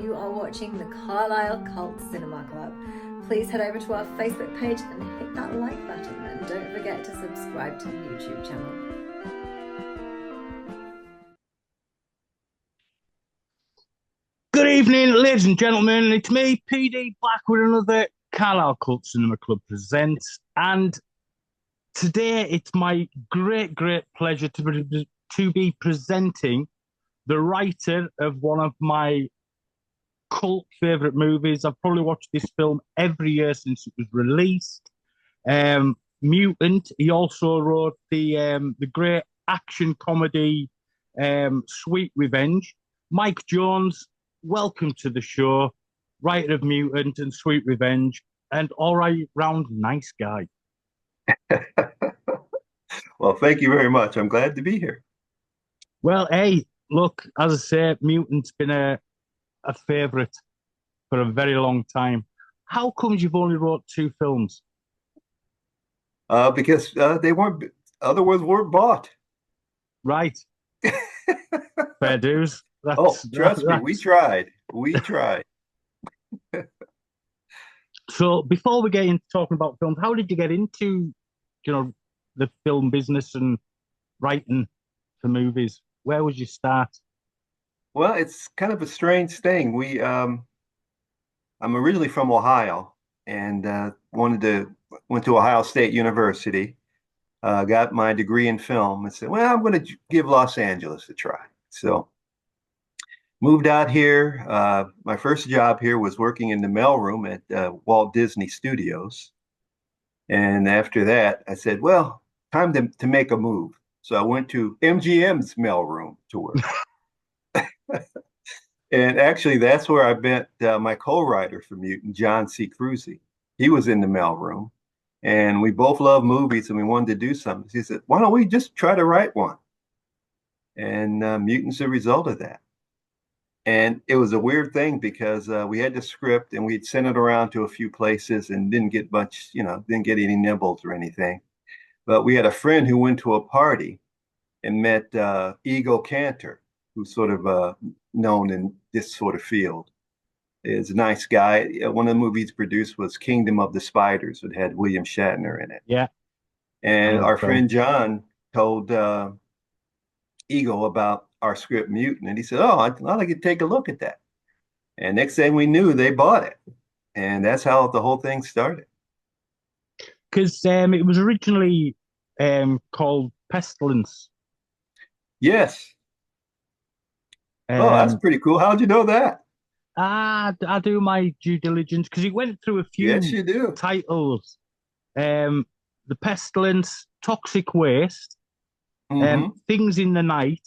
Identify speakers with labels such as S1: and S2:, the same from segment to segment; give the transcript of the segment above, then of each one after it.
S1: you are watching the Carlisle Cult Cinema Club. Please head over to our Facebook page and hit that like button, and don't forget to subscribe to the YouTube channel.
S2: Good evening, ladies and gentlemen. It's me, PD, back with another Carlisle Cult Cinema Club Presents. And today it's my great pleasure to be presenting the writer of one of my cult favourite movies. I've probably watched this film every year since it was released. Mutant. He also wrote the great action comedy Sweet Revenge. Mike Jones, welcome to the show, writer of Mutant and Sweet Revenge, and all-round nice guy.
S3: Well, thank you very much. I'm glad to be here.
S2: Well, hey, look, as I say, Mutant's been a favourite for a very long time. How comes you've only wrote 2 films?
S3: Because they weren't, other ones weren't bought.
S2: Right. Fair dues.
S3: Trust me, we tried. We tried.
S2: So before we get into talking about films, how did you get into, the film business and writing for movies? Where was your start?
S3: Well, it's kind of a strange thing. I'm originally from Ohio and went to Ohio State University, got my degree in film, and said, well, I'm going to give Los Angeles a try. So moved out here. My first job here was working in the mailroom at Walt Disney Studios. And after that, I said, well, time to make a move. So I went to MGM's mailroom to work. And actually, that's where I met my co-writer for Mutant, John C. Cruzy. He was in the mailroom, and we both love movies, and we wanted to do something. He said, why don't we just try to write one? And Mutant's a result of that. And it was a weird thing because we had the script and we'd sent it around to a few places and didn't get much, didn't get any nibbles or anything. But we had a friend who went to a party and met Ego Cantor, who's sort of known in this sort of field. Is a nice guy. One of the movies produced was Kingdom of the Spiders. It had William Shatner in it.
S2: Yeah.
S3: And our friend John told Ego about our script Mutant, and he said, oh, I'd like to take a look at that. And next thing we knew, they bought it. And that's how the whole thing started.
S2: Because it was originally called Pestilence.
S3: Yes. Oh, that's pretty cool. How'd you know that?
S2: I do my due diligence because it went through a few
S3: Yes, you do.
S2: titles. The Pestilence, Toxic Waste, Things in the Night,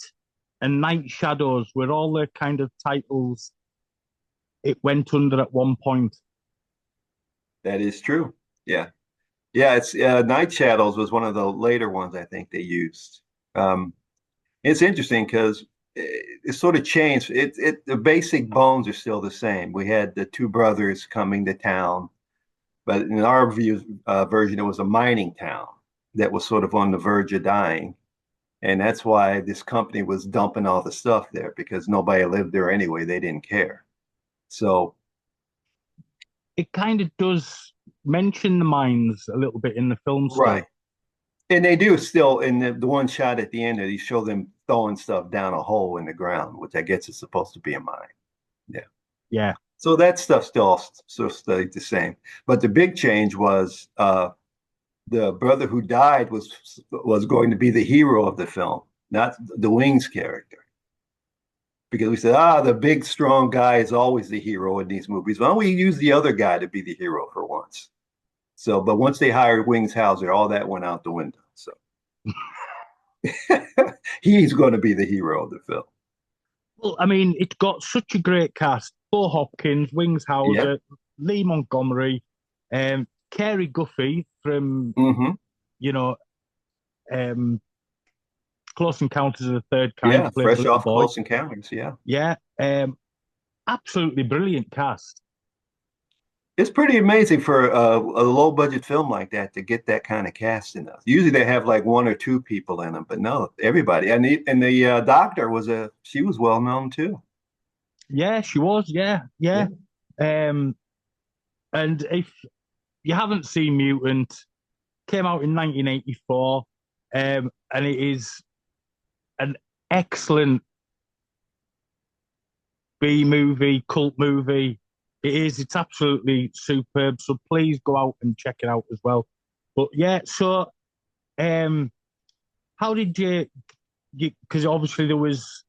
S2: and Night Shadows were all the kind of titles it went under at one point.
S3: That is true. Yeah. Yeah, it's Night Shadows was one of the later ones I think they used. It's interesting because it sort of changed. The basic bones are still the same. We had the 2 brothers coming to town, but in our version, it was a mining town that was sort of on the verge of dying. And that's why this company was dumping all the stuff there, because nobody lived there anyway. They didn't care. So
S2: it kind of does mention the mines a little bit in the film still.
S3: Right. And they do still in the one shot at the end that he showed them throwing stuff down a hole in the ground, which I guess is supposed to be a mine. Yeah.
S2: Yeah.
S3: So that stuff still stayed the same. But the big change was the brother who died was going to be the hero of the film, not the Wings character. Because we said, the big strong guy is always the hero in these movies. Why don't we use the other guy to be the hero for once? So, but once they hired Wings Hauser, all that went out the window. So he's going to be the hero of the film.
S2: Well, I mean, it's got such a great cast. Bo Hopkins, Wings Hauser, Lee Montgomery, Carey Guffey from, Close Encounters of the Third Kind.
S3: Yeah, fresh off Close Encounters, yeah.
S2: Yeah, absolutely brilliant cast.
S3: It's pretty amazing for a low budget film like that to get that kind of cast in it. Usually they have like 1 or 2 people in them, but no, everybody. And the doctor she was well known too.
S2: Yeah, she was. Yeah, yeah. Um, and if you haven't seen Mutant, came out in 1984, and it is an excellent B movie, cult movie. It is. It's absolutely superb. So please go out and check it out as well. But yeah, so um, how did you? Because obviously there was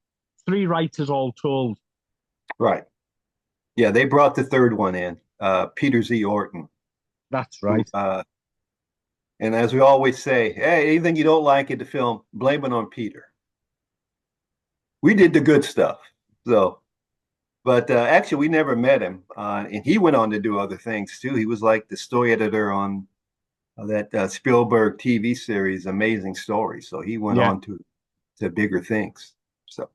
S2: three writers all told.
S3: Right. Yeah, they brought the third one in, Peter Z. Orton,
S2: That's
S3: who,
S2: right.
S3: and as we always say, hey, anything you don't like in the film, blame it on Peter. We did the good stuff. So, but actually, we never met him, and he went on to do other things too. He was like the story editor on that Spielberg TV series, Amazing Story. So he went
S2: Yeah.
S3: on to bigger things. So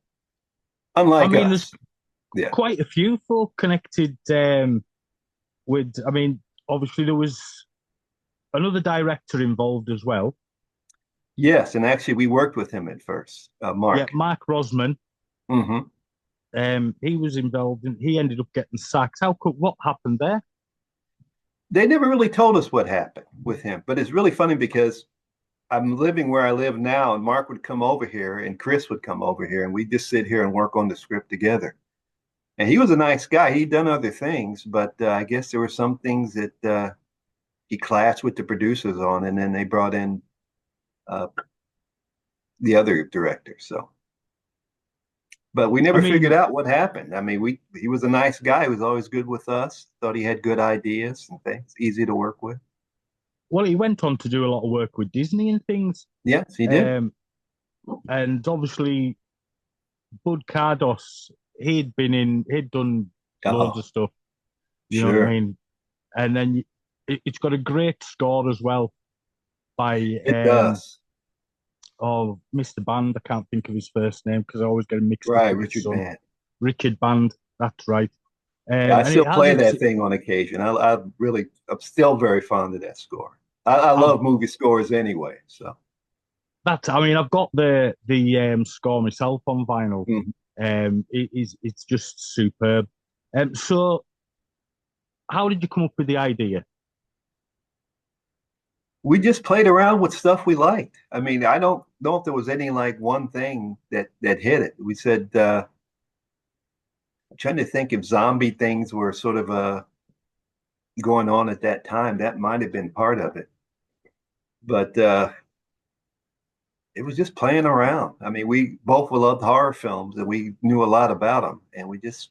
S2: I
S3: unlike
S2: mean, there's
S3: us, yeah,
S2: quite a few folk connected with. I mean, obviously there was another director involved as well.
S3: yes, and actually, we worked with him at first,
S2: Yeah,
S3: Mark.
S2: Mark Rosman.
S3: Hmm.
S2: He was involved, and he ended up getting sacked. How could what happened there?
S3: They never really told us what happened with him, but it's really funny because I'm living where I live now, and Mark would come over here, and Chris would come over here, and we'd just sit here and work on the script together. And he was a nice guy. He'd done other things, but I guess there were some things that he clashed with the producers on, and then they brought in uh, the other director. So, but we
S2: I
S3: never figured
S2: mean,
S3: out what happened. I mean, he was a nice guy. He was always good with us. Thought he had good ideas and things, easy to work with.
S2: well, he went on to do a lot of work with Disney and things.
S3: Yes, he did.
S2: Um, and obviously Bud Cardos, he'd done loads
S3: Oh,
S2: of stuff. You know what I
S3: sure.
S2: mean? And then it's got a great score as well by
S3: It does.
S2: Mr. Band. I can't think of his first name because I always get him mixed up
S3: Right,
S2: with his
S3: Richard
S2: son,
S3: Band.
S2: Richard Band. That's right.
S3: Yeah, I
S2: And it
S3: still
S2: has
S3: play
S2: its.
S3: that thing on occasion. I'm still very fond of that score. I
S2: I've
S3: love movie scores anyway. So,
S2: That's. I mean, I've got the score myself on vinyl.
S3: mhm.
S2: It's just superb. So how did you come up with the idea?
S3: We just played around with stuff we liked. I mean, I don't know if there was any like one thing that hit it. We said, I'm trying to think if zombie things were sort of going on at that time. That might have been part of it, but it was just playing around. I mean, we both loved horror films and we knew a lot about them, and we just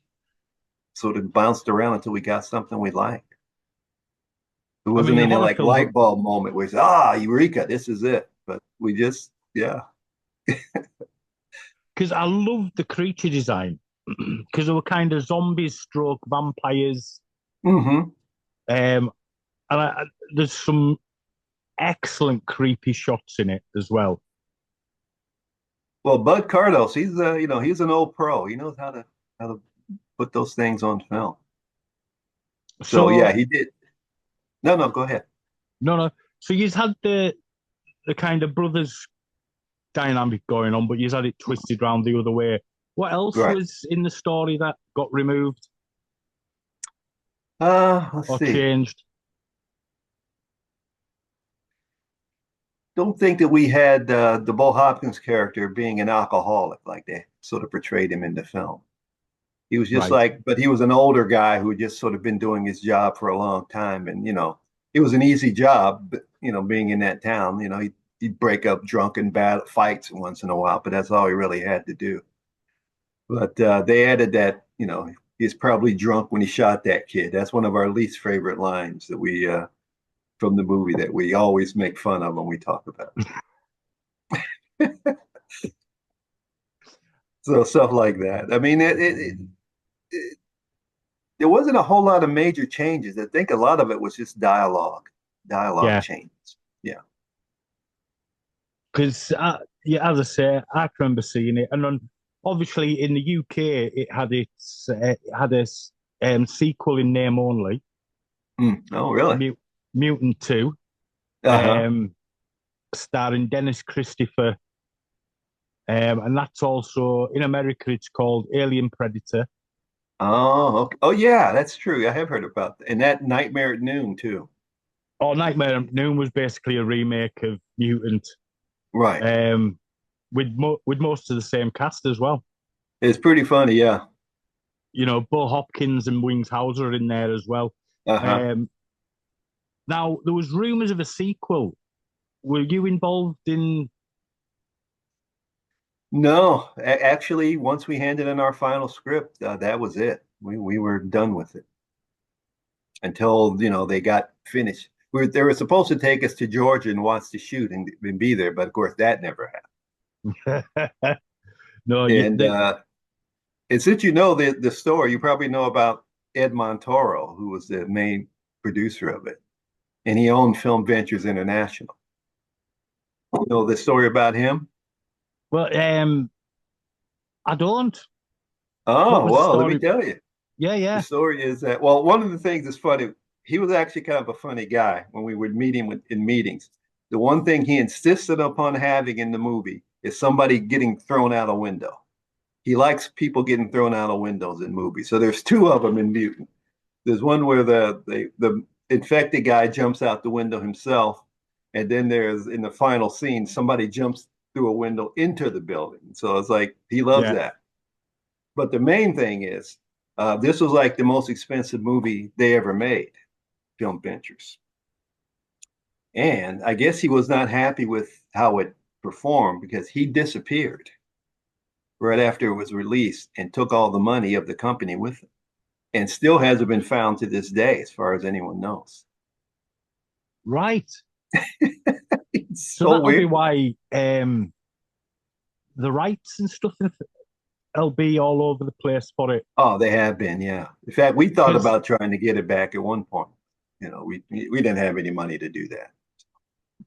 S3: sort of bounced around until we got something we liked. There
S2: I
S3: wasn't
S2: mean,
S3: any
S2: horror
S3: like
S2: films
S3: light bulb moment where we said, Eureka, this is it. But we just, yeah.
S2: because I love the creature design because they were kind of zombies, stroke vampires.
S3: Hmm.
S2: Um, and there's some excellent creepy shots in it as well.
S3: Well, Bud Cardos, he's an old pro. He knows how to put those things on film. So yeah,
S2: So
S3: he did. No, no, go ahead.
S2: no, no. So you've had the kind of brothers dynamic going on, but you've had it twisted round the other way. What else
S3: Right.
S2: was in the story that got removed
S3: Let's
S2: or
S3: see.
S2: changed?
S3: Don't think that we had the Bo Hopkins character being an alcoholic like they sort of portrayed him in the film. He was just
S2: Right.
S3: like, but he was an older guy who had just sort of been doing his job for a long time. And, it was an easy job, but, being in that town, he'd break up drunken bad fights once in a while, but that's all he really had to do. But they added that, he's probably drunk when he shot that kid. That's one of our least favorite lines that we, from the movie that we always make fun of when we talk about it. So stuff like that. I mean, it there wasn't a whole lot of major changes. I think a lot of it was just dialogue
S2: Yeah.
S3: changes. Yeah.
S2: Because, yeah, as I say, I remember seeing it. And then obviously in the UK, it had a sequel in name only,
S3: Mm. Oh, really?
S2: Mut Mutant 2,
S3: Uh-huh.
S2: um, starring Dennis Christopher. And that's also, in America, it's called Alien Predator.
S3: Oh, okay. Oh yeah, that's true. I have heard about that. And that Nightmare at Noon too.
S2: Oh, Nightmare at Noon was basically a remake of Mutant,
S3: Right.
S2: um, with most of the same cast as well.
S3: It's pretty funny, yeah.
S2: You know, Bo Hopkins and Wings Hauser are in there as well.
S3: Uh-huh.
S2: Um, Now there was rumors of a sequel. Were you involved in?
S3: No, actually, once we handed in our final script, that was it. We were done with it until, they got finished. They were supposed to take us to Georgia and watch the shoot and be there, but of course that never
S2: No,
S3: happened. And since you know the story, you probably know about Ed Montoro, who was the main producer of it, and he owned Film Ventures International. You know the story about him?
S2: well, I don't. What
S3: Oh,
S2: was the
S3: well, let me
S2: story?
S3: tell you.
S2: Yeah,
S3: The
S2: yeah,
S3: story is that, well, one of the things that's funny, he was actually kind of a funny guy when we would meet him in meetings. The one thing he insisted upon having in the movie is somebody getting thrown out a window. He likes people getting thrown out of windows in movies. So there's two of them in Mutant. There's one where the infected guy jumps out the window himself, and then there's in the final scene somebody jumps through a window into the building. So it's like he loves
S2: yeah.
S3: that. But the main thing is, this was like the most expensive movie they ever made, Film Ventures. And I guess he was not happy with how it performed because he disappeared right after it was released and took all the money of the company with him and still hasn't been found to this day, as far as anyone knows.
S2: Right.
S3: It's
S2: So
S3: so
S2: that'll be
S3: weird.
S2: why the rights and stuff will be all over the place for it.
S3: Oh, they have been, yeah. In fact, we thought
S2: Because
S3: about trying to get it back at one point. We didn't have any money to do that.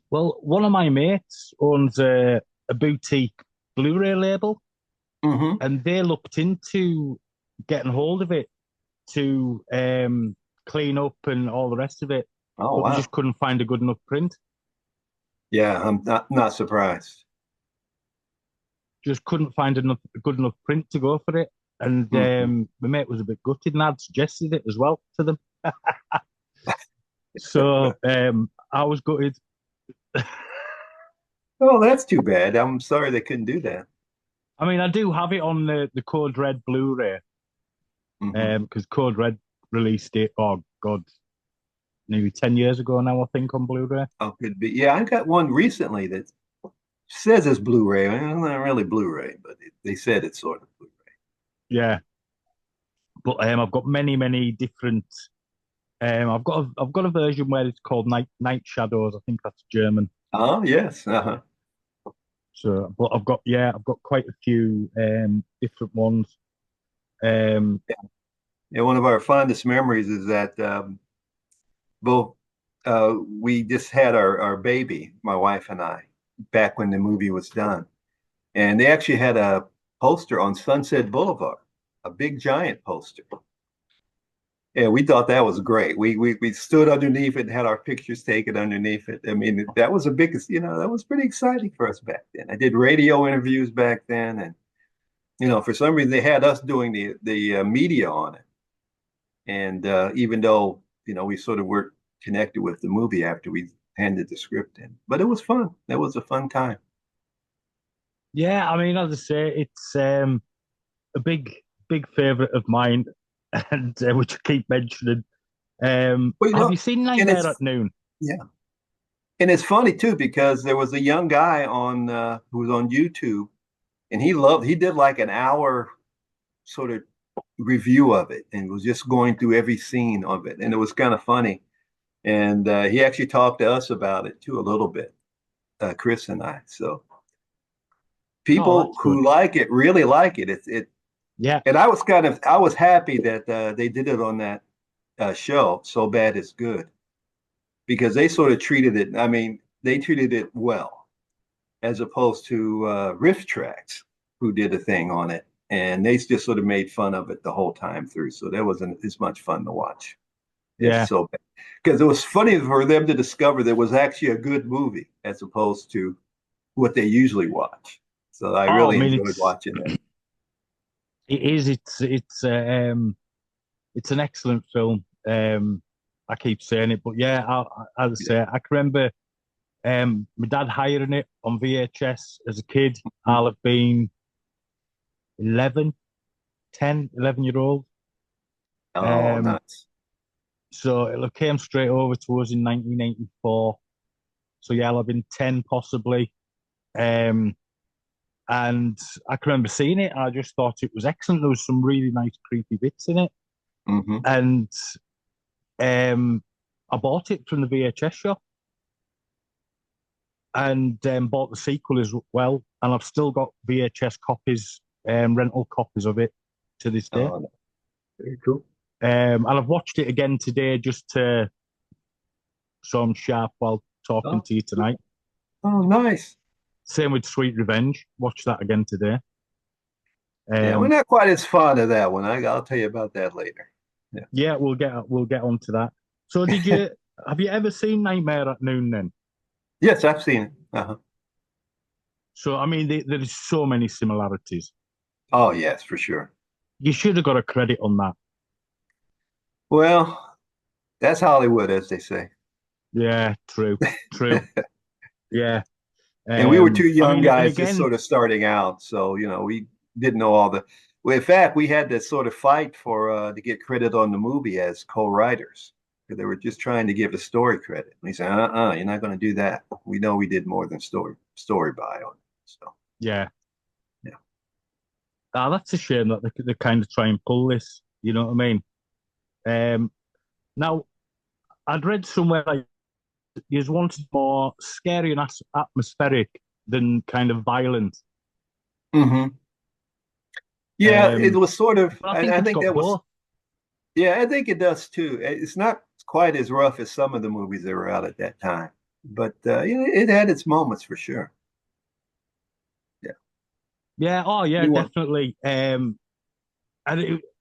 S2: well, one of my mates owns a boutique Blu-ray label,
S3: Mm-hmm.
S2: and they looked into getting hold of it to clean up and all the rest of it,
S3: Oh,
S2: but they
S3: wow.
S2: just couldn't find a good enough print.
S3: Yeah, I'm not surprised.
S2: Just couldn't find a good enough print to go for it. And
S3: Mhm.
S2: my mate was a bit gutted, and I'd suggested it as well to them. So I was gutted.
S3: Oh, that's too bad. I'm sorry they couldn't do that.
S2: I mean, I do have it on the Code Red Blu-ray
S3: Hmm.
S2: because Code Red released it. Oh God, nearly 10 years ago now, I think, on Blu-ray.
S3: Oh, could be. Yeah, I got one recently that says it's Blu-ray. Well, it's not really Blu-ray, but they said it's sort of Blu-ray.
S2: Yeah, but I've got many different. I've got a version where it's called Night Shadows. I think that's German.
S3: Oh, yes. Uh-huh.
S2: So, but I've got quite a few different ones. Um,
S3: Yeah, one of our fondest memories is that both we just had our baby, my wife and I, back when the movie was done. And they actually had a poster on Sunset Boulevard, a big giant poster. Yeah, we thought that was great. We stood underneath it and had our pictures taken underneath it. I mean, that was a big, that was pretty exciting for us back then. I did radio interviews back then, and for some reason they had us doing the media on it. And even though we sort of weren't connected with the movie after we handed the script in, but it was fun. That was a fun time.
S2: yeah, I mean, as I say, it's a big favorite of mine, and which I keep mentioning.
S3: Well,
S2: Have you seen
S3: and
S2: Nightmare at Noon?
S3: yeah, and it's funny too because there was a young guy on who was on YouTube, and he did like an hour sort of review of it and was just going through every scene of it, and it was kind of funny. And he actually talked to us about it too a little bit, Chris and I. So
S2: Oh,
S3: people
S2: that's good.
S3: who like it really like it.
S2: Yeah.
S3: And I was happy that they did it on that show. So bad it's good because they sort of treated it. I mean, they treated it well as opposed to Riff Tracks, who did a thing on it, and they just sort of made fun of it the whole time through. So that wasn't as much fun to watch. It's
S2: Yeah.
S3: so bad because it was funny for them to discover there was actually a good movie as opposed to what they usually watch. So I
S2: Oh, I
S3: really
S2: mean,
S3: enjoyed watching it.
S2: it is. It's It's an excellent film. I keep saying it, but yeah, as I say, I can remember my dad hiring it on VHS as a kid. I'll have been 11, 10, 11 year old.
S3: Oh, nuts.
S2: So it came straight over to us in 1984. So yeah, I'll have been 10 possibly. Um, and I can remember seeing it. I just thought it was excellent. There was some really nice creepy bits in it.
S3: Hmm.
S2: And I bought it from the VHS shop and bought the sequel as well. And I've still got VHS copies, rental copies of it to this day.
S3: Oh, very cool.
S2: And I've watched it again today just to so I'm sharp while talking to you tonight.
S3: Oh, nice.
S2: Same with Sweet Revenge. Watch that again today.
S3: Yeah, we're not quite as fond of that one. I'll tell you about that later. Yeah.
S2: Yeah, we'll get on to that. So did you have you ever seen Nightmare at Noon then?
S3: Yes, I've seen it. Uh-huh.
S2: So I mean there is so many similarities.
S3: Oh, yes, for sure.
S2: You should have got a credit on that.
S3: Well, that's Hollywood, as they say.
S2: Yeah, true. Yeah.
S3: And we were two
S2: I
S3: young
S2: mean, and
S3: guys just
S2: again,
S3: sort of starting out, so we didn't know all the. Well, in fact, we had to sort of fight for to get credit on the movie as co-writers because they were just trying to give us story credit. And he said, you're not going to do that. We know we did more than story by on it. So
S2: yeah.
S3: yeah.
S2: That's a shame that they kind of try and pull this. You know what I mean? Now I'd read somewhere like you wanted more scary and atmospheric than kind of violent.
S3: Mm-hmm. Yeah, it was sort of.
S2: But I think
S3: I
S2: it's
S3: think
S2: got
S3: that was.
S2: both.
S3: Yeah, I think it does too. It's not quite as rough as some of the movies that were out at that time, but it had its moments for sure. Yeah.
S2: Yeah. Oh, yeah,
S3: You want?
S2: definitely. And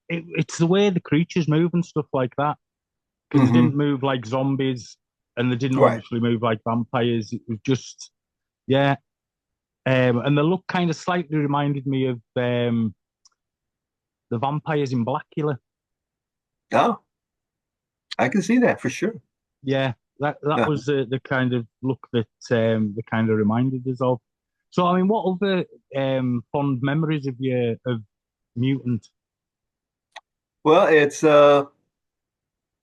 S2: it's the way the creatures move and stuff like that because they
S3: Hmm.
S2: didn't move like zombies and they didn't
S3: Right.
S2: obviously move like vampires. It was just yeah. And the look kind of slightly reminded me of the vampires in Blackula.
S3: Oh, I can see that for sure.
S2: Yeah, that
S3: Yeah.
S2: was the kind of look that they kind of reminded us of. So, I mean, what other fond memories of you of Mutant?
S3: Well,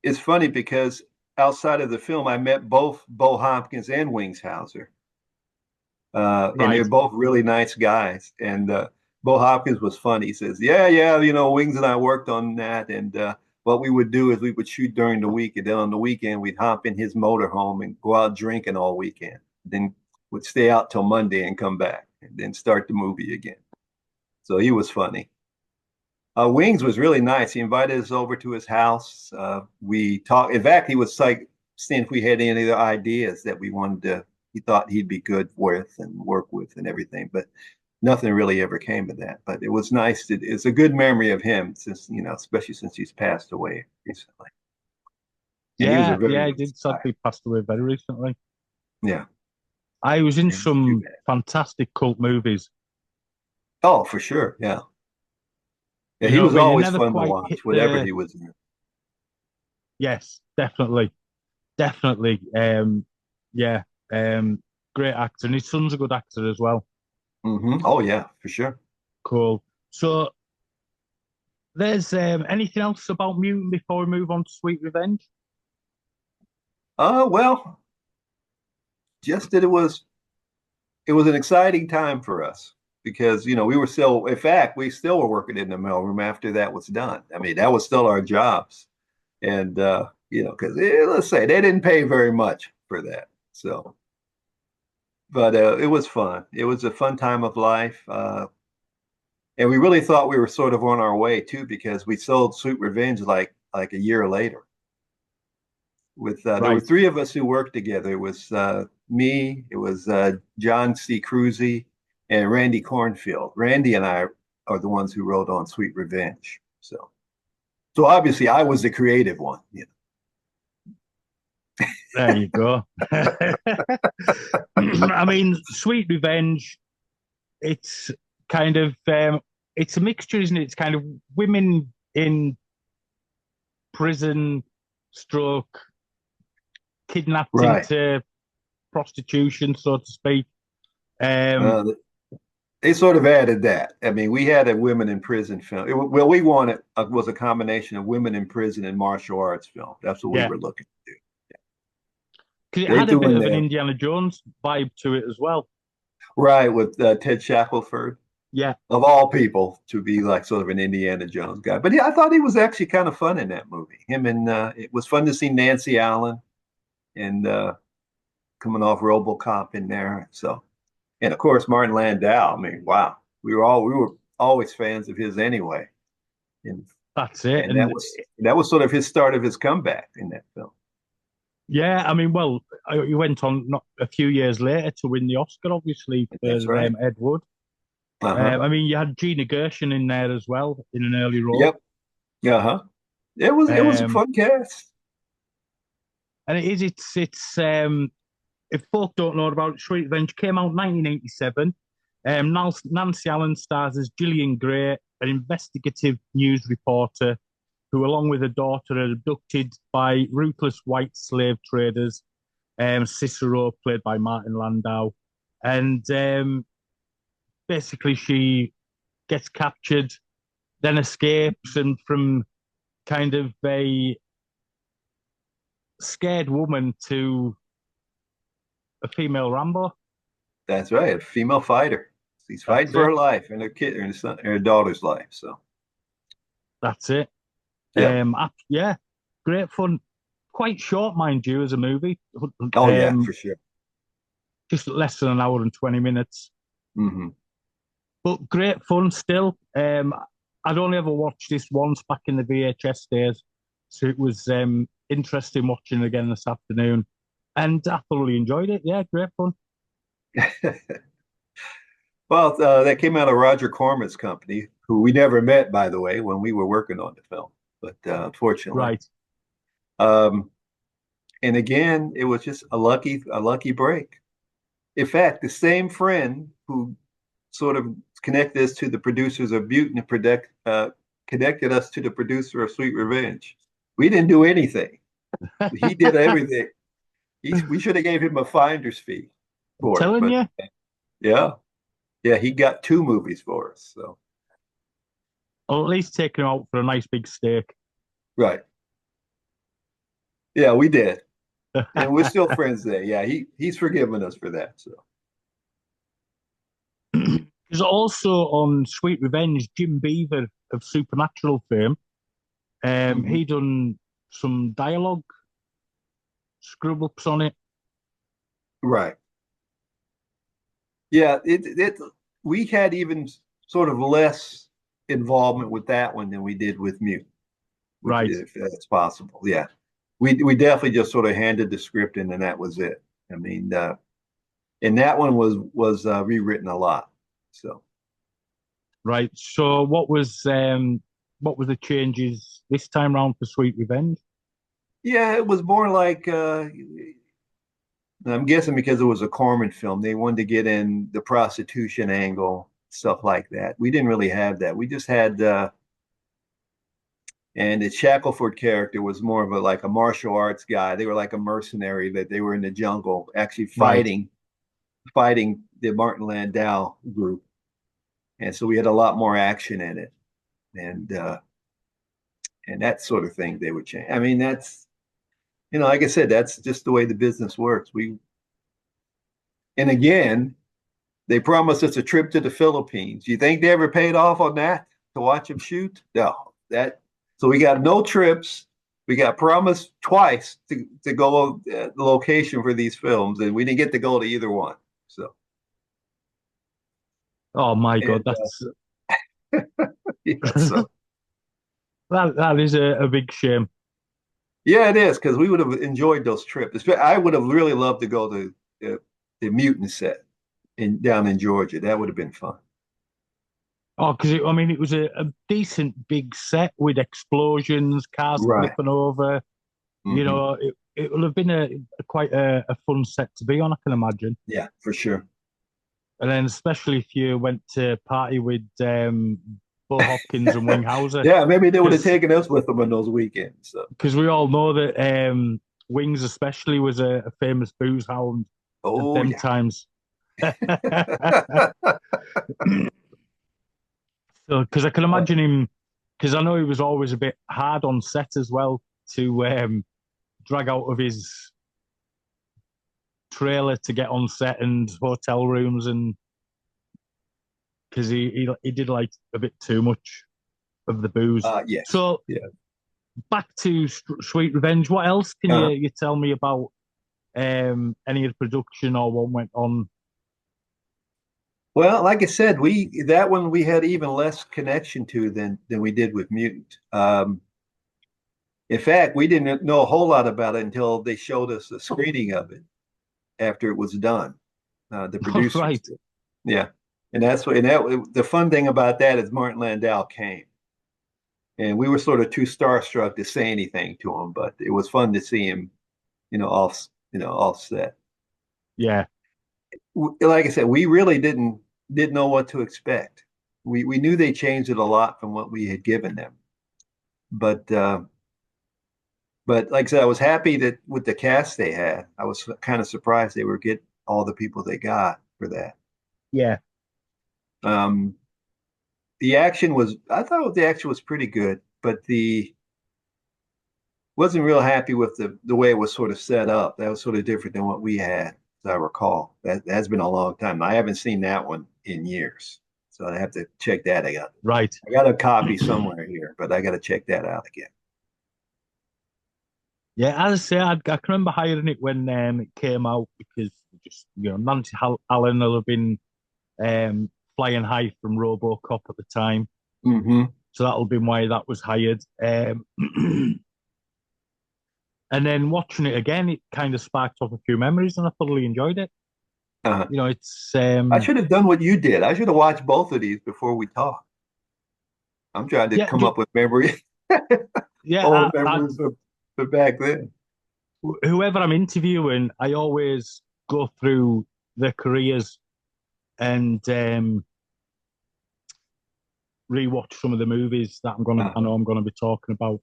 S3: it's funny because outside of the film, I met both Bo Hopkins and Wings Hauser, and they're
S2: Right,
S3: both really nice guys. And Bo Hopkins was funny. He says, "Yeah, Wings and I worked on that, and what we would do is we would shoot during the week, and then on the weekend we'd hop in his motorhome and go out drinking all weekend. Then would stay out till Monday and come back, and then start the movie again." So he was funny. Wings was really nice. He invited us over to his house. We talked. In fact, he was like seeing if we had any other ideas that we wanted to. He thought he'd be good with and work with and everything, but nothing really ever came of that. But it was nice. It's a good memory of him, since especially since he's passed away recently. And he was a very
S2: yeah, I
S3: nice
S2: did
S3: guy.
S2: sadly passed away very recently.
S3: Yeah,
S2: I was in
S3: it was too
S2: some
S3: bad.
S2: fantastic cult movies.
S3: Oh, for sure. Yeah, yeah.
S2: You
S3: He
S2: know what
S3: was
S2: I mean? It
S3: always
S2: never
S3: fun to
S2: quite hit
S3: watch, whatever
S2: the
S3: he was in.
S2: yes, definitely. Yeah, great actor, and his son's a good actor as well.
S3: Oh yeah, for sure.
S2: Cool. So there's anything else about Mutant before we move on to Sweet Revenge?
S3: Well, just that it was an exciting time for us because we were still, in fact, we still were working in the mailroom after that was done. I mean, that was still our jobs. And because let's say they didn't pay very much for that. So but it was fun. It was a fun time of life. And we really thought we were sort of on our way too, because we sold Sweet Revenge like a year later. With there were
S2: Right.
S3: three of us who worked together. It was me, it was John C. Cruzy, and Randy Cornfield. Randy and I are the ones who wrote on Sweet Revenge. So obviously I was the creative one.
S2: There you go. I mean, Sweet Revenge, it's kind of it's a mixture, isn't it? It's kind of women in prison stroke kidnapped
S3: Right.
S2: into prostitution, so to speak.
S3: Uh, they sort of added that. I mean, we had a women in prison film. Well, we wanted was a combination of women in prison and martial arts film. That's what we
S2: Yeah,
S3: were looking to do.
S2: because it
S3: They
S2: had a
S3: threw
S2: bit
S3: in
S2: of an
S3: there,
S2: Indiana Jones vibe to it as well.
S3: right, with Ted Shackelford,
S2: Yeah,
S3: of all people, to be like sort of an Indiana Jones guy. But I thought he was actually kind of fun in that movie. Him and it was fun to see Nancy Allen and coming off RoboCop in there. So, and of course Martin Landau. I mean, wow, we were always fans of his anyway. And
S2: that's it.
S3: and
S2: And
S3: that was sort of his start of his comeback in that film.
S2: yeah, I mean, well, he went on not a few years later to win the Oscar, obviously, for
S3: That's right.
S2: Ed Wood.
S3: Uh-huh.
S2: I mean, you had Gina Gershon in there as well in an early role.
S3: Yep. Uh-huh. It was a
S2: Um,
S3: fun cast.
S2: and if folk don't know about it, Sweet Revenge came out in 1987. Nancy Allen stars as Gillian Gray, an investigative news reporter who, along with her daughter, are abducted by ruthless white slave traders. Cicero, played by Martin Landau, and basically she gets captured, then escapes, and from kind of a scared woman to a female Rambo.
S3: That's right. A female fighter. She's fighting
S2: That's
S3: for
S2: it.
S3: her life and her kid and her daughter's life. So
S2: That's it.
S3: yeah.
S2: Yeah, great fun. Quite short, mind you, as a movie.
S3: Oh yeah, for sure.
S2: Just less than an hour and 20 minutes.
S3: Hmm.
S2: But great fun still. I'd only ever watched this once back in the VHS days, so it was interesting watching it again this afternoon, and I thoroughly enjoyed it. Yeah, great fun.
S3: Well, that came out of Roger Corman's company, who we never met, by the way, when we were working on the film. But unfortunately,
S2: Right,
S3: um, and again, it was just a lucky break. In fact, the same friend who sort of connected us to the producers of Mutant connected us to the producer of Sweet Revenge. We didn't do anything. He did everything. We should have gave him a finder's fee
S2: I'm
S3: for it,
S2: telling
S3: but
S2: you.
S3: yeah, yeah, he got 2 movies for us. So
S2: Or at least taking him out for a nice big steak.
S3: right, yeah, we did, and we're still friends there. Yeah, he's forgiven us for that. So
S2: There's also on Sweet Revenge, Jim Beaver of Supernatural fame.
S3: mhm.
S2: He done some dialogue scrub ups on it.
S3: Right, yeah, it we had even sort of less involvement with that one than we did with Mute,
S2: Right,
S3: if that's possible. Yeah, we definitely just sort of handed the script in, and that was it. I mean, and that one was rewritten a lot. So
S2: right. So what were the changes this time round for Sweet Revenge?
S3: yeah, it was more like I'm guessing because it was a Corman film, they wanted to get in the prostitution angle, stuff like that. We didn't really have that. We just had and the Shackelford character was more of a like a martial arts guy. They were like a mercenary that they were in the jungle actually
S2: Right,
S3: fighting the Martin Landau group. And so we had a lot more action in it. And that sort of thing they would change. I mean, that's like I said, that's just the way the business works. And again, they promised us a trip to the Philippines. You think they ever paid off on that to watch him shoot? No. So we got no trips. We got promised twice to go the location for these films, and we didn't get to go to either one. So
S2: oh my God,
S3: and
S2: that's
S3: yeah, so
S2: that is a big shame.
S3: yeah, it is because we would have enjoyed those trips. I would have really loved to go to the Mutant set down in Georgia. That would have been fun.
S2: Oh, because I mean, it was a decent big set with explosions, cars
S3: Right.
S2: flipping over. You
S3: Hmm.
S2: know, it will have been quite a fun set to be on, I can imagine.
S3: Yeah, for sure.
S2: And then especially if you went to party with for Hopkins and Winghauser.
S3: Yeah, maybe they would have taken us with them on those weekends. So.
S2: Because we all know that Wings especially was a famous booze hound at them times. So, because I can imagine him, because I know he was always a bit hard on set as well to drag out of his trailer to get on set and hotel rooms, and because he did like a bit too much of the booze.
S3: Yes.
S2: So back to Sweet Revenge. What else can you tell me about any of the production or what went on?
S3: Well, like I said, that one we had even less connection to than we did with Mutant. In fact, we didn't know a whole lot about it until they showed us a screening of it after it was done. The producers,
S2: right?
S3: Yeah, and that's what. And the fun thing about that is Martin Landau came, and we were sort of too starstruck to say anything to him, but it was fun to see him, off set.
S2: Yeah.
S3: Like I said, we really didn't know what to expect. We knew they changed it a lot from what we had given them, but like I said, I was happy that with the cast they had. I was kind of surprised they were getting all the people they got for that.
S2: Yeah.
S3: The action was, I thought the action was pretty good, but wasn't real happy with the way it was sort of set up. That was sort of different than what we had, as I recall. That has been a long time. I haven't seen that one in years, so I have to check that again.
S2: Right.
S3: I got a copy somewhere here, but I got to check that out again.
S2: Yeah, as I say, I can remember hiring it when it came out because just Nancy Allen will have been flying high from RoboCop at the time, so that'll be why that was hired. And then watching it again, it kind of sparked off a few memories, and I thoroughly enjoyed it. It's.
S3: I should have done what you did. I should have watched both of these before we talked. I'm trying to come up with memories. Memories of back then.
S2: Whoever I'm interviewing, I always go through their careers and rewatch some of the movies that I know I'm gonna be talking about.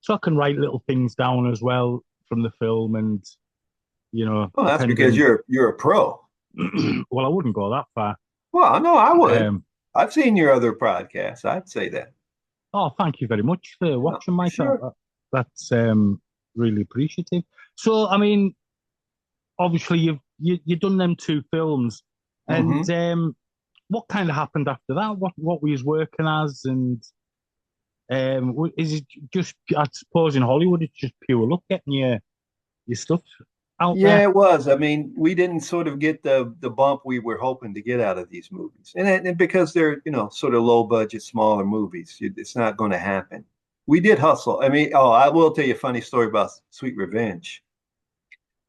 S2: So I can write little things down as well from the film, and
S3: Well, that's because you're a pro.
S2: Well, I wouldn't go that far.
S3: Well, no, I would. I've seen your other podcasts. I'd say that.
S2: Oh, thank you very much for watching my show. That's really appreciative. So, I mean, obviously you've done them two films, and what kind of happened after that? What were you working as, and is it just, I suppose in Hollywood it's just pure luck getting your stuff out there?
S3: Yeah, it was. I mean, we didn't sort of get the bump we were hoping to get out of these movies, and because they're sort of low budget, smaller movies, it's not going to happen. We did hustle. I mean, I will tell you a funny story about Sweet Revenge.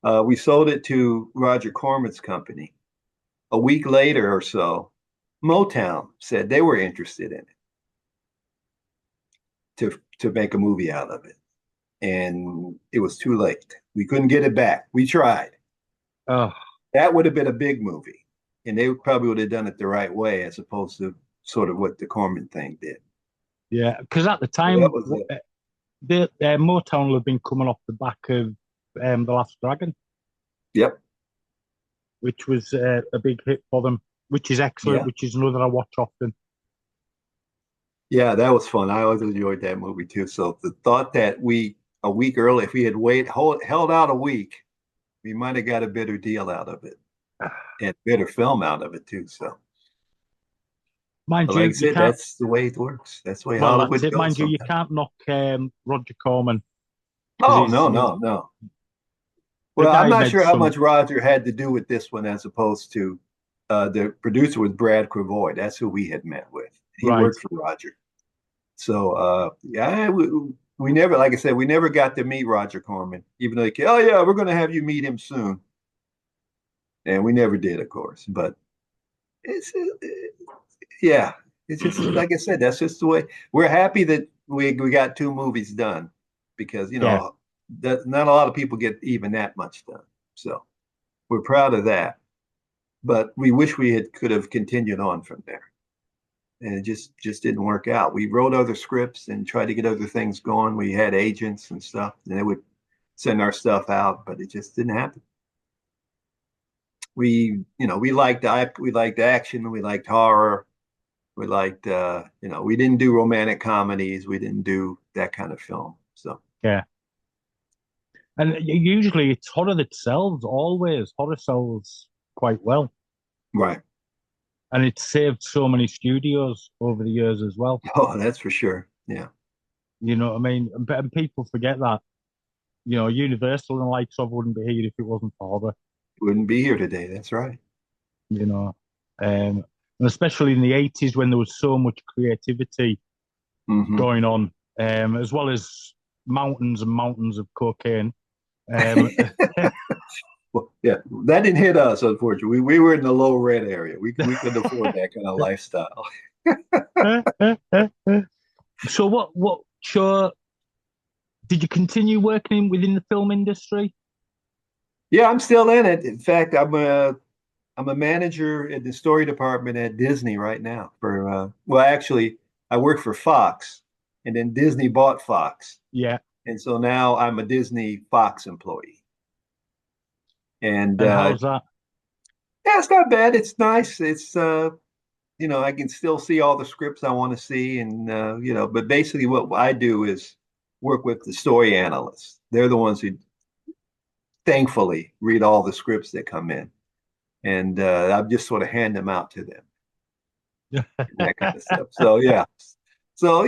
S3: We sold it to Roger Corman's company. A week later or so, Motown said they were interested in it to make a movie out of it. And it was too late. We couldn't get it back. We tried.
S2: Oh.
S3: That would have been a big movie. And they probably would have done it the right way as opposed to sort of what the Corman thing did.
S2: Yeah, because at the time, the Motown had been coming off the back of The Last Dragon.
S3: Yep.
S2: Which was a big hit for them, which is excellent, which is another I watch often.
S3: Yeah, that was fun. I always enjoyed that movie too. So the thought that a week early, if we had held out a week, we might have got a better deal out of it and better film out of it too. So,
S2: mind you,
S3: like I said, that's the way it works. That's the way Hollywood goes.
S2: Mind you, you can't knock Roger Corman.
S3: Oh, no. Well, I'm not sure how much Roger had to do with this one as opposed to the producer was Brad Cravoy. That's who we had met with. He worked for Roger. So, we never, like I said, we never got to meet Roger Corman, even though we're going to have you meet him soon. And we never did, of course. But it's just, like I said, that's just the way. We're happy that we got two movies done because, not a lot of people get even that much done. So we're proud of that. But we wish we could have continued on from there. and it just didn't work out. We wrote other scripts and tried to get other things going. We had agents and stuff, and they would send our stuff out, but it just didn't happen. We liked action, we liked horror, we liked we didn't do romantic comedies, we didn't do that kind of film. So
S2: Yeah. And usually it's horror that sells, always. Horror sells quite well.
S3: right.
S2: And it's saved so many studios over the years as well.
S3: Oh, that's for sure. Yeah.
S2: You know what I mean? And people forget that. You know, Universal and the likes of wouldn't be here if it wasn't for horror,
S3: Wouldn't be here today. That's right.
S2: you know. And especially in the 80s when there was so much creativity
S3: Hmm.
S2: going on, as well as mountains and mountains of cocaine. Um,
S3: Well, yeah, that didn't hit us, unfortunately. We were in the low rent area. We couldn't afford that kind of lifestyle.
S2: so what show did you continue working within the film industry?
S3: Yeah, I'm still in it. In fact, I'm a manager in the story department at Disney right now. Well, actually, I work for Fox, and then Disney bought Fox,
S2: Yeah.
S3: and so now I'm a Disney Fox employee. And
S2: And how's that?
S3: yeah, it's not bad. It's nice. It's I can still see all the scripts I want to see, and but basically what I do is work with the story analysts. They're the ones who thankfully read all the scripts that come in, and I just sort of hand them out to them, that kind of stuff. So yeah, so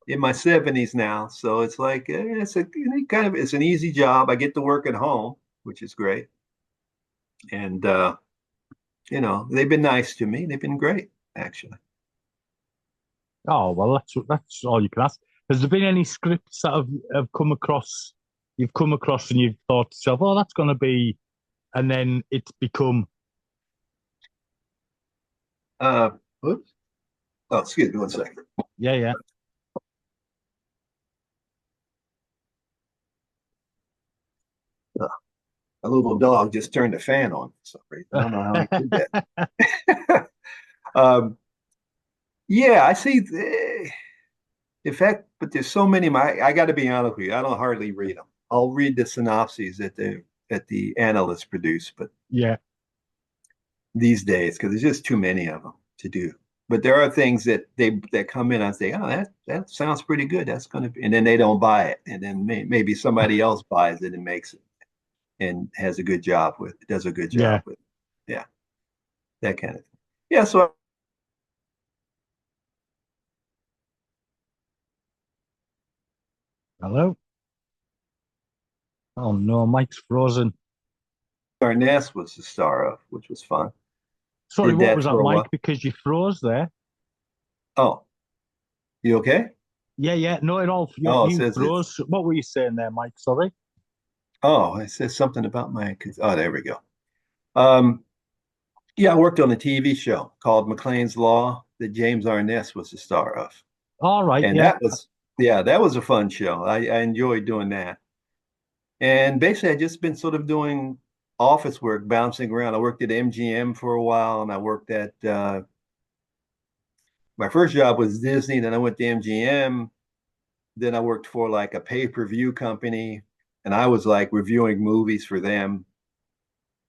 S3: in my 70s now, so it's like it's an easy job. I get to work at home, which is great, and they've been nice to me. They've been great, actually.
S2: Oh well, that's all you can ask. Has there been any scripts that have you've come across and you've thought to yourself, oh, that's going to be, and then it's become,
S3: Uh, Oops. Oh, excuse me one second.
S2: yeah, yeah.
S3: Uh, a little dog just turned the fan on for some reason. I don't know how he did that. Yeah, I see. In fact, but there's so many. I got to be honest with you. I don't hardly read them. I'll read the synopses that the analysts produce, but
S2: Yeah.
S3: these days because there's just too many of them to do. But there are things that come in. I say, oh, that sounds pretty good. That's going to be, and then they don't buy it, and then maybe somebody else buys it and makes it and has a good job with it, does a good
S2: Yeah.
S3: job with it. Yeah, that kind of thing. Yeah, so
S2: Hello? Oh no, Mike's frozen.
S3: Arness was the star of, which was fun.
S2: Sorry,
S3: Did
S2: what
S3: that
S2: was that,
S3: for a
S2: Mike?
S3: while.
S2: Because you froze there.
S3: Oh, you okay?
S2: Yeah, yeah. No,
S3: Oh, it
S2: you
S3: says it's.
S2: froze. What were you saying there, Mike? Sorry.
S3: Oh, it says something about my. Oh, there we go. Um, yeah, I worked on a TV show called McLean's Law that James Arness was the star of.
S2: All right,
S3: And
S2: yeah.
S3: that was a fun show. I enjoyed doing that. And basically, I just been sort of doing office work, bouncing around. I worked at MGM for a while, and I worked at my first job was Disney. Then I went to MGM. Then I worked for like a pay-per-view company, and I was like reviewing movies for them.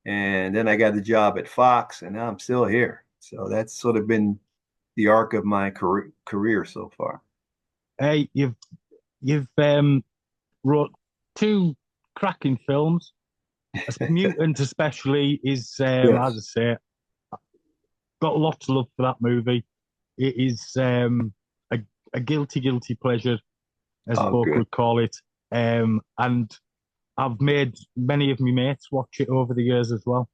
S3: And then I got a job at Fox, and now I'm still here. So that's sort of been the arc of my career so far.
S2: Hey, you've wrote two cracking films. Mutant especially is as I
S3: Yes.
S2: say, got lots of love for that movie. It is a guilty pleasure, as
S3: Oh,
S2: folk
S3: good.
S2: would call it. And I've made many of my mates watch it over the years as well.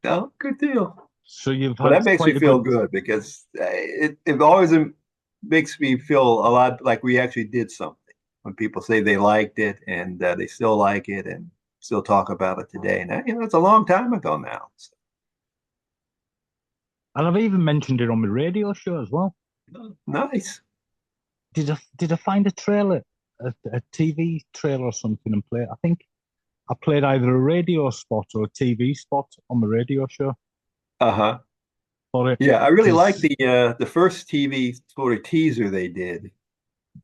S3: Oh, good deal.
S2: So you've
S3: Well,
S2: had
S3: that makes me
S2: quite a
S3: feel
S2: good,
S3: good because it always makes me feel a lot like we actually did something when people say they liked it and they still like it and still talk about it today. And it's a long time ago now.
S2: and I've even mentioned it on my radio show as well.
S3: So, nice.
S2: Did I find a trailer, a TV trailer or something and play it? I think I played either a radio spot or a TV spot on the radio show.
S3: Uh-huh.
S2: for it.
S3: Yeah, I really like
S2: 'Cause-
S3: the first TV sort of teaser they did.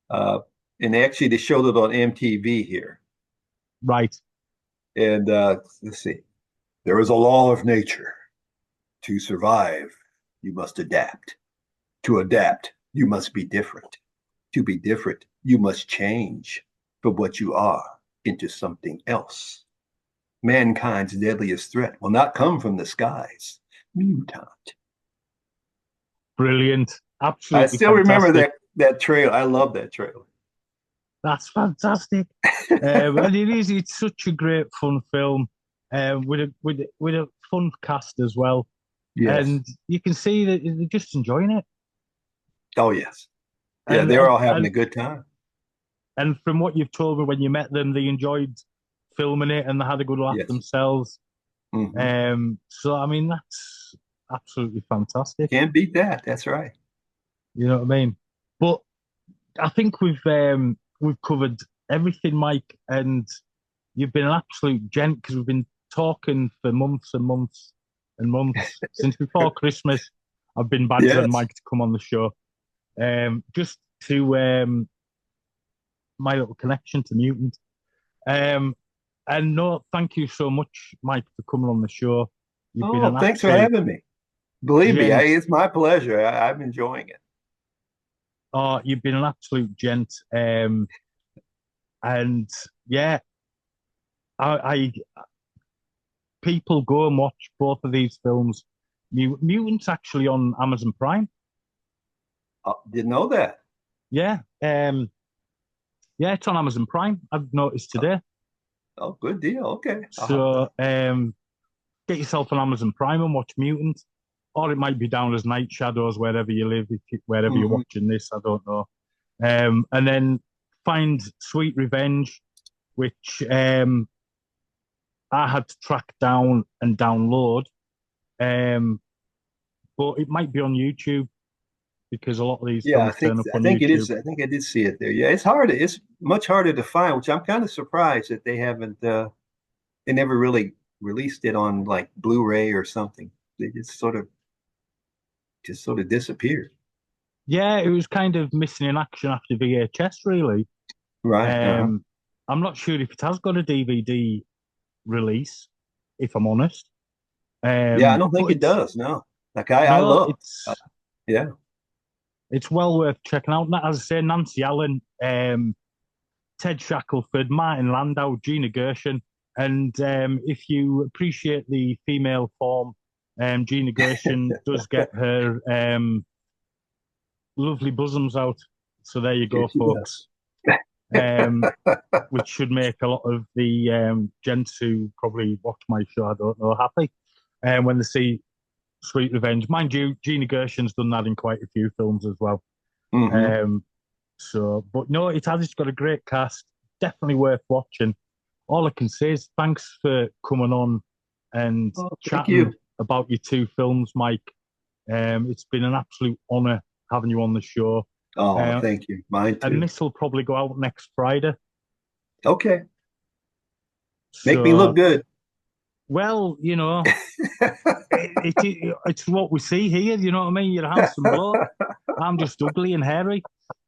S3: And they showed it on MTV here.
S2: right.
S3: And let's see. There is a law of nature. To survive, you must adapt. To adapt, you must be different. To be different, you must change from what you are into something else. Mankind's deadliest threat will not come from the skies. Mutant.
S2: Brilliant.
S3: I
S2: Absolutely
S3: still remember
S2: fantastic.
S3: that trailer. I love that trailer.
S2: That's fantastic. And it's such a great fun film, with a fun cast as well.
S3: Yes.
S2: And you can see that they're just enjoying it.
S3: Oh, yes. Yeah,
S2: And
S3: they're all having a good time.
S2: and from what you've told me, when you met them, they enjoyed filming it and they had a good laugh
S3: Yes.
S2: themselves.
S3: Mhm.
S2: So I mean, that's absolutely fantastic.
S3: Can't beat that. That's right.
S2: You know what I mean? But I think we've covered everything, Mike, and you've been an absolute gent because we've been talking for months and months and months since before Christmas. I've been badgering
S3: Yes.
S2: Mike to come on the show, just to my little connection to Mutant. And no, thank you so much, Mike, for coming on the show. You've been
S3: Oh,
S2: an
S3: thanks for
S2: absolute
S3: having me. Believe me,
S2: gent.
S3: it's my pleasure. I'm enjoying it.
S2: Oh, you've been an absolute gent. And yeah, I people go and watch both of these films. Mutant's actually on Amazon Prime.
S3: Didn't know that.
S2: Yeah, yeah, it's on Amazon Prime. I've noticed today.
S3: Oh, good deal. Okay.
S2: So get yourself on Amazon Prime and watch Mutant, or it might be down as Night Shadows wherever you live, wherever you're watching this. I don't know. And then find Sweet Revenge, which I had to track down and download. But it might be on YouTube because a lot of these
S3: Yeah,
S2: films turn up
S3: I
S2: on
S3: think it
S2: YouTube.
S3: is. I think I did see it there. Yeah, it's hard. It's much harder to find, which I'm kind of surprised that they haven't. They never really released it on like Blu-ray or something. They just sort of disappeared.
S2: Yeah, it was kind of missing in action after VHS, really.
S3: Right.
S2: I'm not sure if it has got a DVD release, if I'm honest.
S3: Yeah, I don't
S2: But
S3: think it does. No. Like I
S2: no,
S3: look. Yeah.
S2: it's well worth checking out. As I say, Nancy Allen, Ted Shackelford, Martin Landau, Gina Gershon, and if you appreciate the female form, Gina Gershon does get her lovely bosoms out. So there you go,
S3: Yes, she
S2: folks. Which should make a lot of the gents who probably watch my show, I don't know, happy when they see Sweet Revenge. Mind you, Gina Gershon's done that in quite a few films as well. But no, it's got a great cast. Definitely worth watching. All I can say is thanks for coming on and chatting about your two films, Mike. It's been an absolute honour having you on the show.
S3: Oh, thank you. Mine too.
S2: And this will probably go out next Friday.
S3: Okay. Make me look good.
S2: Well, you know, it's what we see here. You know what I mean? You're a handsome bloke. I'm just ugly and hairy.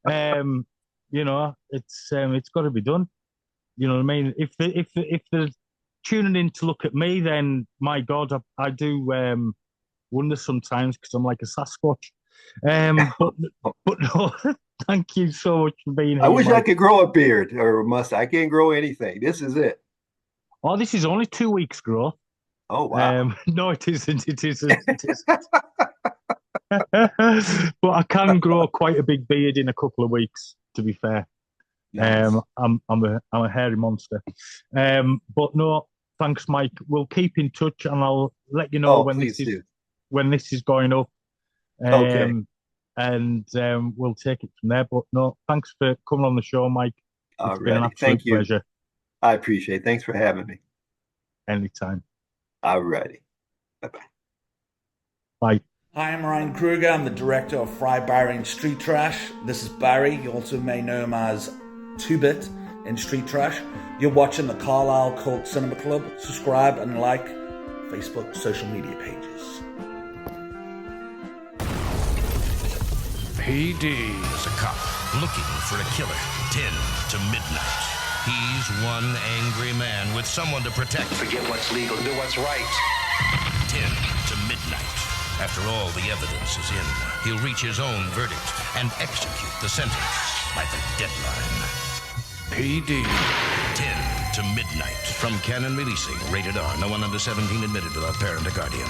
S2: You know, it's got to be done. You know what I mean? If they're tuning in to look at me, then my God, I do wonder sometimes because I'm like a Sasquatch. But no, thank you so much for being here.
S3: I wish
S2: Mike.
S3: I could grow a beard or a mustache. I can't grow anything. This is it.
S2: Oh, this is only 2 weeks growth.
S3: Oh, wow.
S2: No, it isn't. It isn't. It isn't. But I can grow quite a big beard in a couple of weeks, to be fair.
S3: Nice.
S2: I'm a hairy monster. But no, thanks, Mike. We'll keep in touch, and I'll let you know when this is going up.
S3: Okay.
S2: And we'll take it from there. But no, thanks for coming on the show, Mike. It's been an absolute pleasure.
S3: I appreciate it. Thanks for having me.
S2: Anytime.
S3: Alrighty. Bye-bye.
S2: Bye.
S4: Hi, I'm Ryan Kruger. I'm the director of Fry Barry in Street Trash. This is Barry. You also may know him as 2-Bit in Street Trash. You're watching the Carlisle Cult Cinema Club. Subscribe and like Facebook social media pages.
S5: PD.
S6: As a cop looking for a killer, 10 to midnight. He's one angry man with someone to protect.
S7: Forget what's legal, do what's right.
S6: 10 to midnight. After all the evidence is in, he'll reach his own verdict and execute the sentence by the deadline.
S5: PD.
S6: 10 to midnight. From Canon Releasing. Rated R. No one under 17 admitted without parent or guardian.